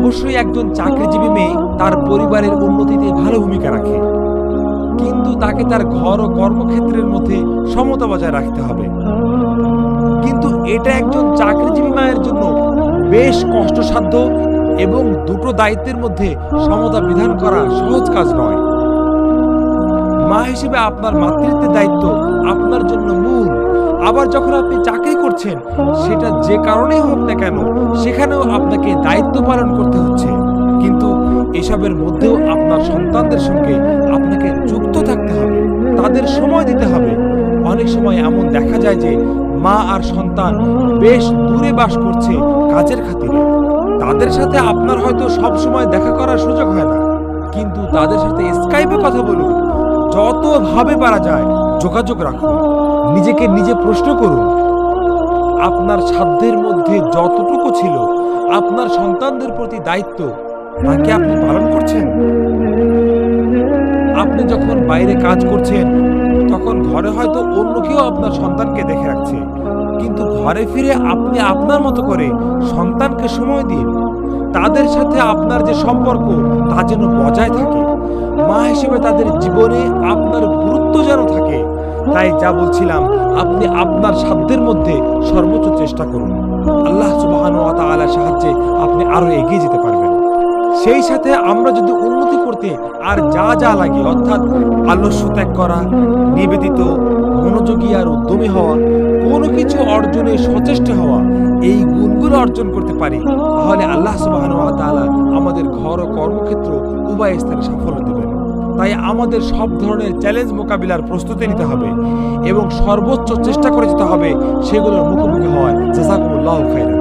অবশ্যই একজন চাকরিজীবী মেয়ে তার পরিবারের উন্নতিতে ভালো ভূমিকা রাখে, কিন্তু তাকে তার ঘর ও কর্মক্ষেত্রের মধ্যে সমতা বজায় রাখতে হবে। কিন্তু এটা একজন চাকরিজীবী মায়ের জন্য বেশ কষ্টসাধ্য এবং দুটো দায়িত্বের মধ্যে সমতা বিধান করা সহজ কাজ নয়। মা হিসেবে আপনার মাতৃত্বের দায়িত্ব আপনার জন্য মূল। আবার যখন আপনি চাকরি করছেন, সেটা যে কারণেই হোক না কেন, সেখানেও আপনাকে দায়িত্ব পালন করতে হচ্ছে। কিন্তু এসবের মধ্যেও আপনার সন্তানদের সঙ্গে আপনাকে যুক্ত থাকতে হবে, তাদের সময় দিতে হবে। অনেক সময় এমন দেখা যায় যে মা আর সন্তান বেশ দূরে বাস করছে কাজের খাতিরে। তাদের সাথে আপনার হয়তো সব সময় দেখা করার সুযোগ হয় না, কিন্তু তাদের সাথে স্কাইপে কথা বলুন। যতভাবে পারা যায় যোগাযোগ রাখুন। নিজেকে নিজে প্রশ্ন করুন, আপনার সাধ্যের মধ্যে যতটুকু ছিল আপনার সন্তানদের প্রতি দায়িত্ব, তাকে আপনি পালন করছেন? আপনি যখন বাইরে কাজ করছেন, তখন ঘরে হয়তো অন্য কেউ আপনার সন্তানকে দেখে রাখছে, কিন্তু ঘরে ফিরে আপনি আপনার মতো করে সন্তানকে সময় দিন। তাদের সাথে আপনার যে সম্পর্ক, তা যেন বজায় থাকে। মা হিসেবে তাদের জীবনে আপনার গুরুত্ব যেন থাকে। তাই যা বলছিলাম, আপনি আপনার সাধ্যের মধ্যে সর্বোচ্চ চেষ্টা করুন। আল্লাহ সুবহানাহু ওয়া তাআলার সাহায্যে আপনি আরো এগিয়ে যেতে পারবেন। সেই সাথে আমরা যদি উন্নতি করতে আর যা যা লাগে, অর্থাৎ আলস্য ত্যাগ করা, নিবেদিত, মনোযোগী আর উদ্যমী হওয়া, কোনো কিছু অর্জনে সচেষ্ট হওয়া, এই গুণগুলো অর্জন করতে পারি, তাহলে আল্লাহ সুবহানাহু ওয়া তাআলা আমাদের ঘর ও কর্মক্ষেত্র উভয় স্থানে সাফল্য দেবেন। তাই আমাদের সব ধরনের চ্যালেঞ্জ মোকাবিলার প্রস্তুতি নিতে হবে এবং সর্বোচ্চ চেষ্টা করে যেতে হবে সেগুলোর মুখোমুখি হওয়ার। জাযাকুমুল্লাহু খাইরান।